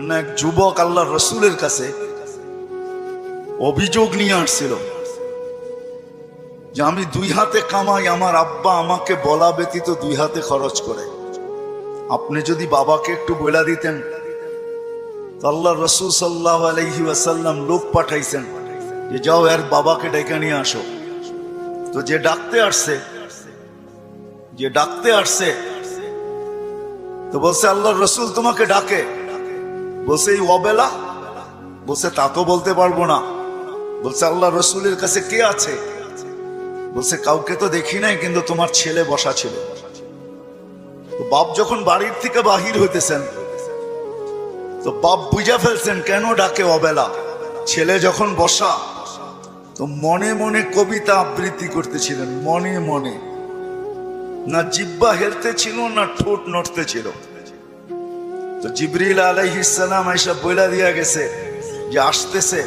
না এক যুবক আল্লাহ রসুলের কাছে অভিযোগ নিয়ে আসছিল যে আমি দুই হাতে কামাই, আমার আব্বা আমাকে বলা ব্যতীত দুই হাতে খরচ করে, আপনি যদি বাবাকে একটু বলে দিতেন। আল্লাহ রসুল সাল্লাল্লাহু আলাইহি ওয়াসাল্লাম লোক পাঠাইছেন যে যাও এর বাবাকে ডেকে নিয়ে আসো। তো যে ডাকতে আসছে তো বলছে আল্লাহ রসুল তোমাকে ডাকে। বলছে এই অবেলা? বলছে তা তো বলতে পারবো না। বলছে আল্লাহ রসুলের কাছে কে আছে? বলছে কাউকে তো দেখি নাই, কিন্তু তোমার ছেলে বসা ছিল। তো বাপ যখন বাড়ির থেকে বাহির হইতেছেন তো বাপ বুঝা ফেলছেন কেন ডাকে অবেলা। ছেলে যখন বসা তো মনে মনে কবিতা আবৃত্তি করতেছিলেন, মনে মনে। না জিহ্বা হেলতে ছিল না ঠোঁট নড়তে ছিল। তো জিবরিল আলাইহিস সালাম আয়েশা বইলা দিয়া গেছে যে আসতেছে,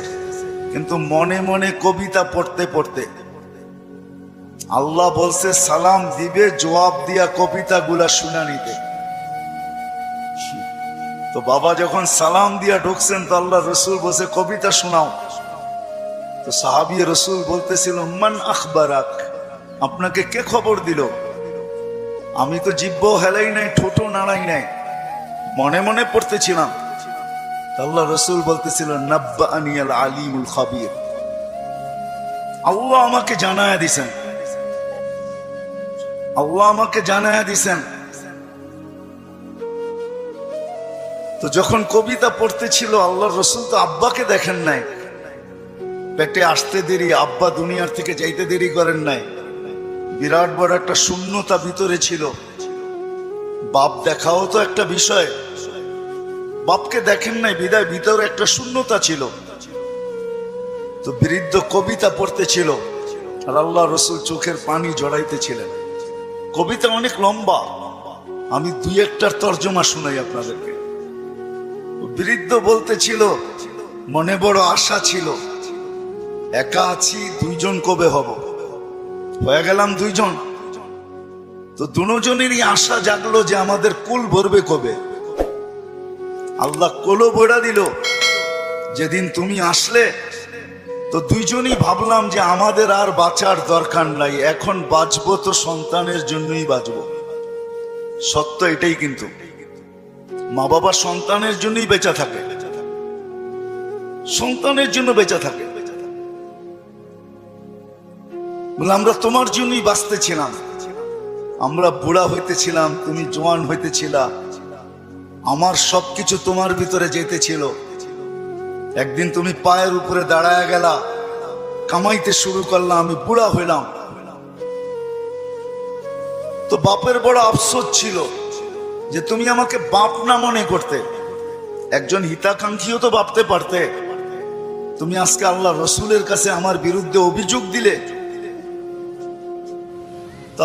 কিন্তু মনে মনে কবিতা পড়তে পড়তে। আল্লাহ বলছে সালাম দিবে, জবাব দিয়া কবিতা গুলা শুনা নিতে। তো বাবা যখন সালাম দিয়া ঢুকছেন তো আল্লাহ রসুল বলছে কবিতা শোনাও। তো সাহাবী রসুল বলতেছিল মান আখবারাক, আপনাকে কে খবর দিল? আমি তো জিহ্বা হেলাই নাই, ঠোঁটো নাড়াই নাই, মনে মনে পড়তেছিলাম। আল্লাহ রসুল বলতেছিল নাব্বাআনি আল আলিমুল খাবীর, আল্লাহ আমাকে জানায়া দিছেন, আল্লাহ আমাকে জানায়া দিছেন। তো যখন কবিতা পড়তেছিল আল্লাহ রসুল তো আব্বাকে দেখেন নাই, পেটে আসতে দেরি, আব্বা দুনিয়ার থেকে যাইতে দেরি করেন নাই। বিরাট বড় একটা শূন্যতা ভিতরে ছিল। বাপ দেখাও তো একটা বিষয়, বাপকে দেখেন নাই বিদায় ভিতরে একটা শূন্যতা ছিল। তো বৃদ্ধ কবিতা পড়তেছিল আর আল্লাহ রসুল চোখের পানি জড়াইতেছিলেন। কবিতা অনেক লম্বা, আমি দুই একটার তর্জমা শুনাই আপনাদেরকে। বৃদ্ধ বলতেছিল মনে বড় আশা ছিল, একা আছি, দুইজন কবে হব? হয়ে গেলাম দুইজন। তো দুজনেরই আশা জাগলো যে আমাদের কুল ভরবে কবে। আল্লাহ কোলো বইড়া দিল যেদিন তুমি আসলে। তো দুইজনই ভাবলাম যে আমাদের আর বাঁচার দরকার নাই, এখন বাঁচবো তো সন্তানের জন্যই বাঁচবো। সত্য এটাই, কিন্তু মা বাবা সন্তানের জন্যই বেঁচে থাকে, সন্তানের জন্য বেঁচে থাকে। বলে আমরা তোমার জন্যই বাঁচতেছিলাম, আমরা বুড়া হইতেছিলাম, তুমি জওয়ান হইতেছিলা, আমার সবকিছু তোমার ভিতরে যেতেছিল। একদিন তুমি পায়ের উপরে দাঁড়ায় গেলা, কামাইতে শুরু করলাম, আমি বুড়া হইলাম। তো বাপের বড় আফসোস ছিল যে তুমি আমাকে বাপ না মনে করতে, একজন হিতাকাঙ্ক্ষীও তো ভাবতে পারতে। তুমি আজকে আল্লাহ রসুলের কাছে আমার বিরুদ্ধে অভিযোগ দিলে।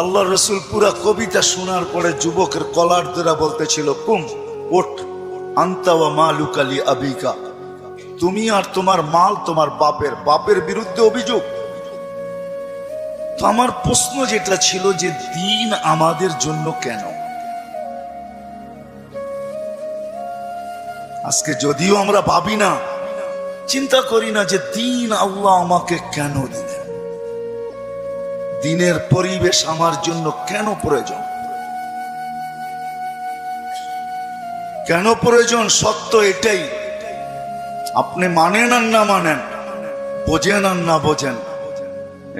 আল্লাহ রসুল পুরা কবিতা শোনার পরে যুবকের কলার দ্বারা বলতেছিল কুম ওঠ, আনতা ওয়া মালুকা লি আবিকা, তুমি আর তোমার মাল তোমার বাপের, বাপের বিরুদ্ধে অভিযোগ। তো আমার প্রশ্ন যেটা ছিল যে দিন আমাদের জন্য কেন? আজকে যদিও আমরা ভাবি না, চিন্তা করি না যে দিন আল্লাহ আমাকে কেন দিলেন, দিনের পরিবেশ আমার জন্য কেন প্রয়োজন, কেন প্রয়োজন? সত্য এটাই, আপনি মানেন আর না মানেন, বোঝেন আর না বোঝেন,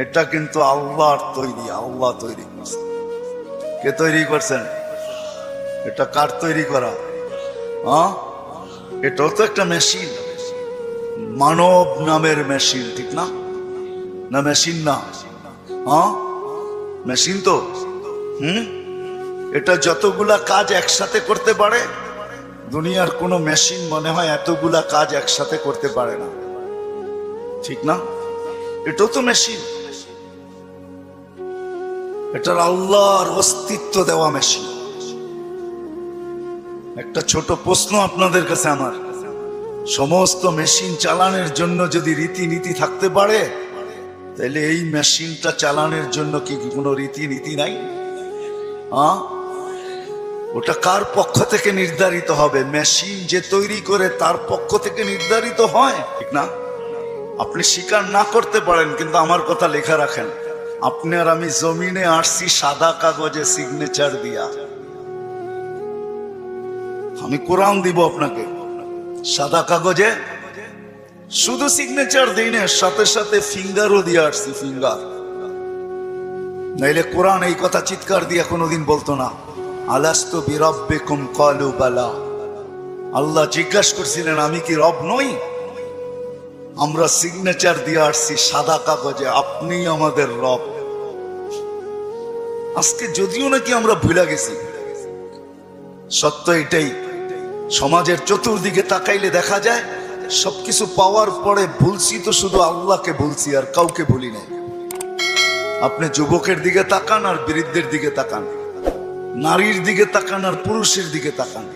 এটা কিন্তু আল্লাহর তৈরি, আল্লাহ তৈরি করছেন। কে তৈরি করছেন? এটা কার তৈরি করা? এটাও তো একটা মেশিন, মানব নামের মেশিন, ঠিক না? না মেশিন না? মেশিন তো। এটা যতগুলা কাজ একসাথে করতে পারে, দুনিয়ার কোনো মেশিন মনে হয় এতগুলা কাজ একসাথে করতে পারে না, ঠিক না? এটাও তো মেশিন, এটার আল্লাহর অস্তিত্ব দেওয়া মেশিন। একটা ছোট প্রশ্ন আপনাদের কাছে আমার, সমস্ত মেশিন চালানোর জন্য যদি রীতিনীতি থাকতে পারে, তাহলে এই মেশিনটা চালানোর জন্য কি কোনো রীতিনীতি নাই? ওটা কার পক্ষ থেকে নির্ধারিত হবে? মেশিন যে তৈরি করে তার পক্ষ থেকে নির্ধারিত হয়, ঠিক না? আপনি স্বীকার না করতে পারেন, কিন্তু আমার কথা লেখা রাখেন, আপনি আর আমি জমিনে আসছি সাদা কাগজে সিগনেচার দিয়া। আমি কোরআন দিব আপনাকে, সাদা কাগজে শুধু সিগনেচার দিই না, সাথে সাথে ফিঙ্গারও দিয়ে আসছি, ফিঙ্গার। নাইলে কোরআন এই কথা চিৎকার দিয়ে কোনোদিন বলতো না, আলাস্তু বিরাব্বিকুম ক্বালু বালা। আল্লাহ জিজ্ঞাসা করছিলেন আমি কি রব নই? আমরা সিগনেচার দিয়ে আসছি সাদা কাগজে, আপনি আমাদের রব। আজকে যদিও নাকি আমরা ভুলে গেছি, সত্য এটাই, সমাজের চতুর্দিকে তাকাইলে দেখা যায় সবকিছু পাওয়ার পরে ভুলছি তো শুধু আল্লাহকে ভুলছি, আর কাউকে ভুলি নাই। আপনি যুবকের দিকে তাকান আর বৃদ্ধের দিকে তাকান, নারীর দিকে তাকান আর পুরুষের দিকে তাকান,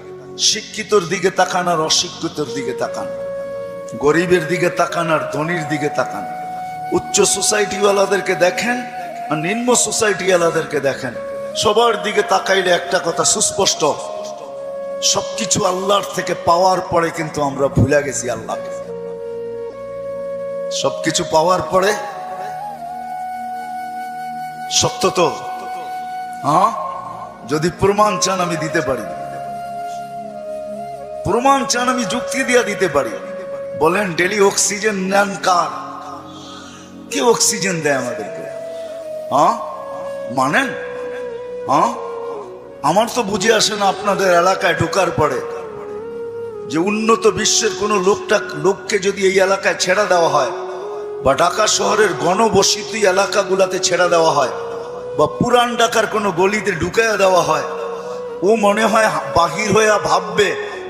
শিক্ষিতর দিকে তাকান আর অশিক্ষিতর দিকে তাকান, গরিবের দিকে তাকান আর ধনীর দিকে তাকান, উচ্চ সোসাইটিওয়ালাদেরকে দেখেন আর নিম্ন সোসাইটিওয়ালাদেরকে দেখেন। সবার দিকে তাকাইলে একটা কথা সুস্পষ্ট, সবকিছু আল্লাহর থেকে পাওয়ার পরে কিন্তু আমরা ভুলে গেছি আল্লাহকে। সবকিছু পাওয়ার পরে, সত্য তো? হ্যাঁ, যদি প্রমাণ চান আমি দিতে পারি, প্রমাণ চান আমি যুক্তি দিয়ে দিতে পারি। বলেন ডেলি অক্সিজেন নেন কার? কে অক্সিজেন দেয় আমাদেরকে? হ্যাঁ মানেন? হ্যাঁ, আমার তো বুঝে আসে না আপনাদের এলাকায় ঢোকার পরে যে উন্নত বিশ্বের কোন লোককে যদি এই এলাকায় ছেড়ে দেওয়া হয়, বা ঢাকা শহরের ঘনবসতি এলাকাগুলাতে ছেড়ে দেওয়া হয়, বা পুরান ঢাকার কোনো গলিতে ঢুকাইয়া দেওয়া হয়, ও মনে হয় বাহির হয়ে ভাববে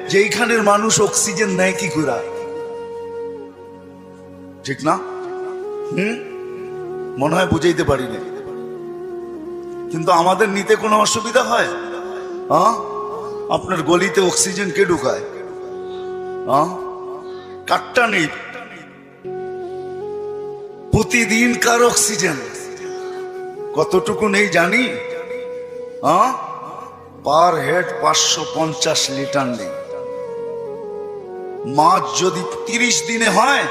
যে এইখানের মানুষ অক্সিজেন নেয় কি করে, ঠিক না? মনে হয় বুঝাইতে পারি না, কিন্তু আমাদের নিতে কোনো অসুবিধা হয়? হ্যাঁ, আপনার গলিতে অক্সিজেন কে ঢুকায়? হ্যাঁ, কাটটা নেই, প্রতিদিন কার অক্সিজেন কতটুকু নেই জানি? হ্যাঁ, পার হেড 550 লিটার নেই। মাছ যদি 30 দিনে হয়,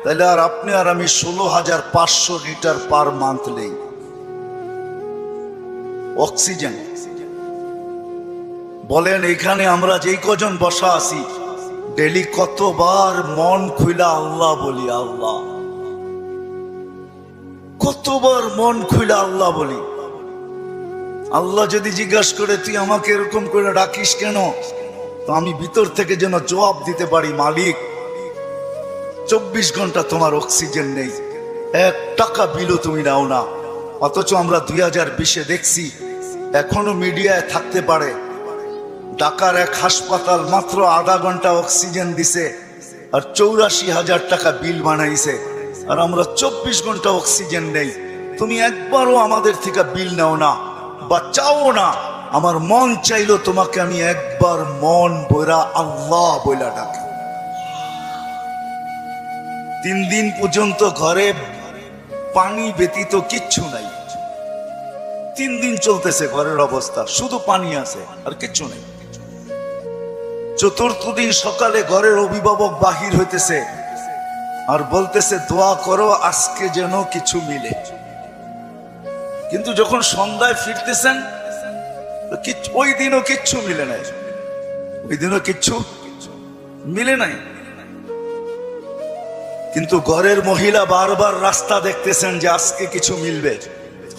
তাহলে আর আপনি আর আমি 16,500 লিটার পার মান্থ নেই অক্সিজেন। বলেন এখানে আমরা যেই কজন বসা আছি, ডেলি কতবার মন খুইলা আল্লাহ বলি? আল্লাহ, কতবার মন খুইলা আল্লাহ বলি? আল্লাহ যদি জিজ্ঞাসা করে তুই আমাকে এরকম করে ডাকিস কেন, তো আমি ভিতর থেকে যেন জবাব দিতে পারি, মালিক 24 ঘন্টা তোমার অক্সিজেন নেই, 1 টাকা বিলও তুমি নাও না। অথচ আমরা 2020-এ দেখছি, এখনো মিডিয়ায় থাকতে পারে, ঢাকার এক হাসপাতাল মাত্র আধা ঘন্টা অক্সিজেন দিছে আর 84,000 টাকা বিল বানাইছে, আর আমরা 24 ঘন্টা অক্সিজেন নেই। তুমি একবারও আমাদের থেকে বিল নাও না বা চাও না। আমার মন চাইলো তোমাকে আমি একবার মন বইরা আল্লাহ বইলা ডাকি। 3 দিন পর্যন্ত ঘরে পানি ব্যতীত কিচ্ছু নাই, 3 দিন চলতেছে ঘরের অবস্থা, শুধু পানি আছে আর কিচ্ছু নেই। 4র্থ দিন সকালে ঘরের অভিভাবক বাহির হইতেছে আর বলতেছে দোয়া করো আজকে যেন কিছু মিলে। কিন্তু যখন সন্ধ্যায় ফিরতেছেন, ওই দিনও কিচ্ছু মিলে নাই, ওই দিনও কিচ্ছু মিলে নাই। কিন্তু ঘরের মহিলা বারবার রাস্তা দেখতেছেন যে আজকে কিছু মিলবে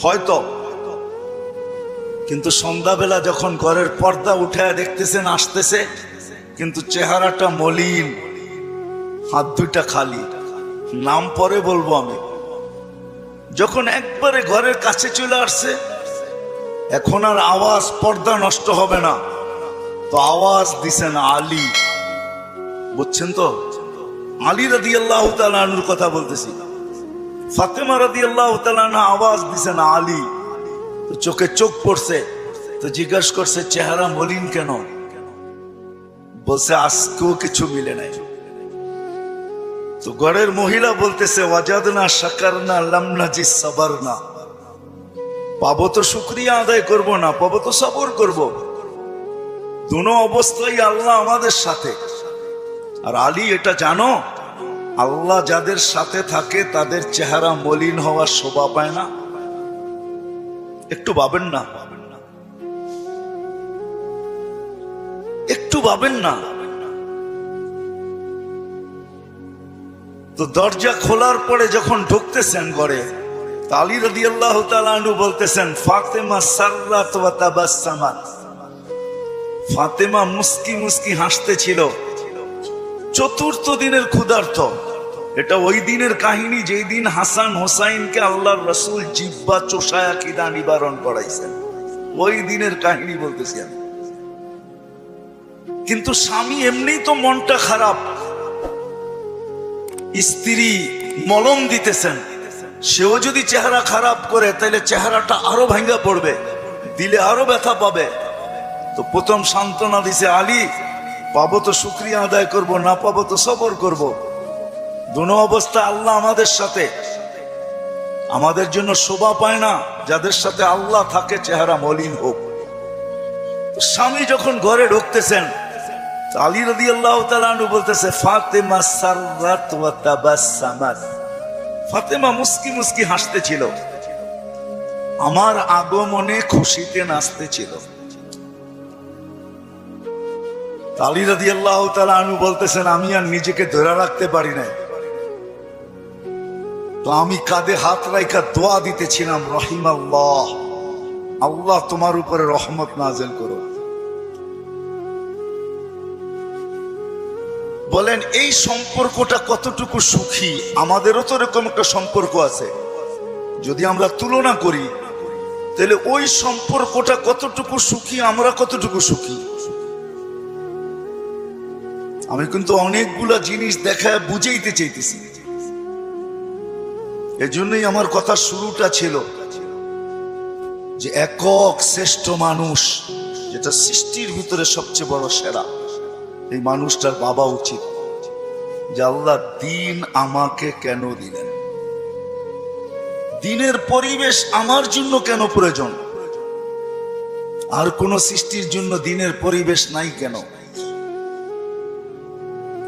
হয়তো, কিন্তু সন্ধ্যাবেলা যখন ঘরের পর্দা উঠায় দেখতেছেন আসতেছে, কিন্তু চেহারাটা মলিন, হাত দুইটা খালি। নাম পরে বলবো আমি। যখন একবারে ঘরের কাছে চলে আসছে, এখন আর আওয়াজ, পর্দা নষ্ট হবে না, তো আওয়াজ দিছেন আলী। বুঝছেন তো? আলী রাদিয়াল্লাহু তাআলা আনহুর কথা বলতেছি। ফাতেমা রাদিয়াল্লাহু তাআলা আনহা আওয়াজ দিছেন আলী। তো চোখে চোখ পড়ছে, তো জিজ্ঞাসা করছে চেহারা মলিন কেন? বলছে আজকেও কিছু মিলে নাই। তো ঘরের মহিলা বলতেছে ওয়াজাদনা শাকারনা লাম নাজিস সাবারনা, পাবো তো শুকরিয়া আদায় করব না, পাবো তো সবর করব। দুনো অবস্থায় আল্লাহ আমাদের সাথে। আর আলী এটা জানো, আল্লাহ যাদের সাথে থাকে তাদের চেহারা মলিন হওয়ার শোভা পায় না। একটু ভাবেন না, একটু ভাবেন না। তো দরজা খোলার পরে যখন ঢুকতেছেন ঘরে, আলী রাদিয়াল্লাহু তাআলা আনহু বলতেছেন, ফাতেমা সাররাত ওয়া তাবাসসামাত। ফাতেমা মুস্কি মুস্কি হাসতেছিল। চতুর্থ দিনের ক্ষুধার্ত। এটা ওই দিনের কাহিনী যেই দিন হাসান হোসাইনকে আল্লাহর রাসূল জিহ্বা চোষায়া খিদা নিবারণ করাইছেন। ওই দিনের কাহিনী বলতেছি আমি। কিন্তু স্বামী এমনি তো মনটা খারাপ, স্ত্রী মলম দিতেছেন, সেও যদি চেহারা খারাপ করে তাহলে চেহারাটা আরো ভাঙ্গা পড়বে, দিলে আরো ব্যথা পাবে। তো প্রথম সান্ত্বনা দিছে, আলী পাবো তো শুকরিয়া আদায় করব, না পাবো তো সবর করব। দুনো অবস্থা আল্লাহ আমাদের সাথে। আমাদের জন্য শোভা পায় না যাদের সাথে আল্লাহ থাকে চেহারা মলিন হোক। স্বামী যখন ঘরে ঢুকতেছেন, আলী রাদিয়াল্লাহু তাআলা আনহু বলতেছে, ফাতেমা সাররাত ওয়া তাবাসসামাত। ফাতেমা মুস্কি মুস্কি হাসতেছিল, আমার আগমনে খুশিতে নাচতেছিল। আলী রাদিয়াল্লাহু তাআলা আনহু বলতেছেন, আমি আর নিজেকে ধরে রাখতে পারি নাই, তো আমি কাঁধে হাত রাখা দোয়া দিতেছিলাম, রহিমাল্লাহ, আল্লাহ তোমার উপরে রহমত নাযিল করো। বলেন এই সম্পর্কটা কতটুকু সুখী? আমাদেরও তো এরকম একটা সম্পর্ক আছে। যদি আমরা তুলনা করি তাহলে ওই সম্পর্কটা কতটুকু সুখী, আমরা কতটুকু সুখী। আমি কিন্তু অনেকগুলা জিনিস দেখায় বুঝাইতে চাইতেছি। এজন্যই আমার কথা শুরুটা ছিল যে একক শ্রেষ্ঠ মানুষ, যেটা সৃষ্টির ভিতরে সবচেয়ে বড় সেরা, এই মানুষটার ভাবা উচিত যে আল্লাহ দিন আমাকে কেন দিলেন, দিনের পরিবেশ আমার জন্য কেন প্রয়োজন, আর কোন সৃষ্টির জন্য দিনের পরিবেশ নাই কেন।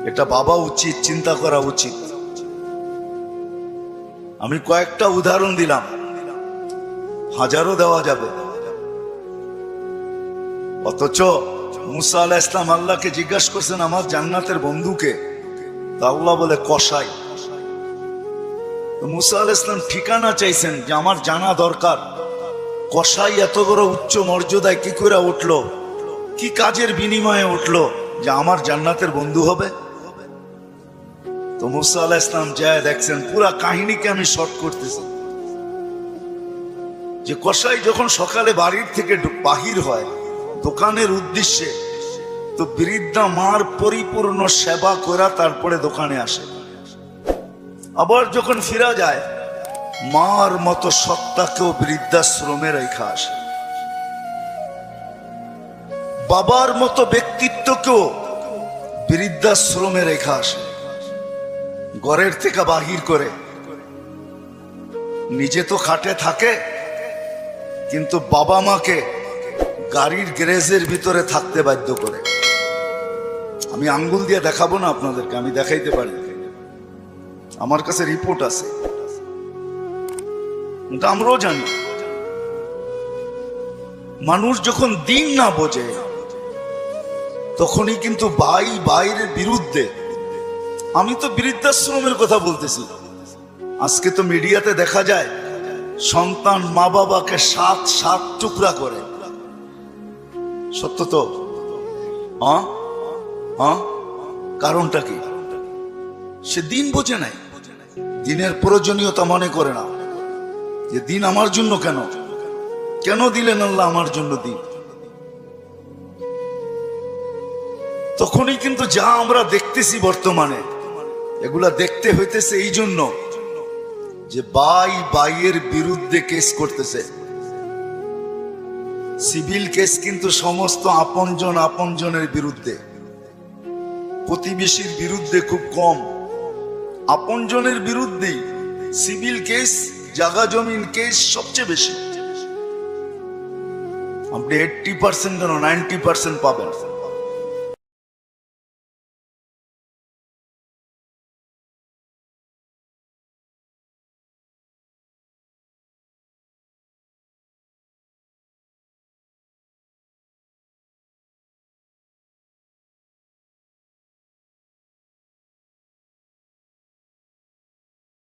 এটা ভাবা উচিত, চিন্তা করা উচিত। আমি কয়েকটা উদাহরণ দিলাম, হাজারও দেওয়া যাবে। অথচ মুসা আলাইহিস সালাম আল্লাহকে জিজ্ঞাসা করছেন, আমার জান্নাতের বন্ধুকে? তা আল্লাহ বলে কসাই। মুসা আলাইহিস সালাম ঠিকানা চাইছেন যে আমার জানা দরকার, কসাই এত বড় উচ্চ মর্যাদায় কি করে উঠলো, কি কাজের বিনিময়ে উঠলো যে আমার জান্নাতের বন্ধু হবে। তো মুসা আলাইহিস সালাম যায় দেখছেন, পুরা কাহিনীকে আমি শর্ট করতেছি, যে কসাই যখন সকালে বাড়ির থেকে বাহির হয় দোকানের উদ্দেশ্যে, তো বৃদ্ধা মার পরিপূর্ণ সেবা করা তারপরে দোকানে আসে। আবার যখন ফিরা যায়, মার মতো সত্তাকেও বৃদ্ধাশ্রমে রেখা আসে। বাবার মতো ব্যক্তিত্বকেও বৃদ্ধাশ্রমে রেখা আসে। ঘরের থেকে বাহির করে, নিজে তো খাটে থাকে, কিন্তু বাবা মাকে গাড়ির গ্যারেজের ভিতরে থাকতে বাধ্য করে। আমি আঙ্গুল দিয়ে দেখাবো না আপনাদেরকে, আমি দেখাইতে পারি, আমার কাছে রিপোর্ট আছে, কিন্তু আমরাও জানি। মানুষ যখন দিন না বোঝে তখনই কিন্তু ভাই ভাইয়ের বিরুদ্ধে। আমি তো বৃদ্ধাশ্রমের কথা বলতেছি। আজকে তো মিডিয়াতে দেখা যায় সন্তান মা বাবাকে সাত সাত টুকরা করে। সত্য তো? কারণটা কি? সে দিন বোঝে নাই, দিনের প্রয়োজনীয়তা মনে করে না, যে দিন আমার জন্য কেন, কেন দিলেন আল্লাহ আমার জন্য দিন। তখনই কিন্তু যা আমরা দেখতেছি বর্তমানে, এগুলা দেখতে হইতেছে এই জন্য যে ভাই ভাইয়ের বিরুদ্ধে কেস করতেছে। সিভিল কেস কিন্তু সমস্ত আপনজন আপনজনের বিরুদ্ধে, প্রতিবেশীর বিরুদ্ধে খুব কম, আপনজনের বিরুদ্ধেই সিভিল কেস, জায়গা জমিন কেস সবচেয়ে বেশি। আপনি 80% কেন 90% পাবেন।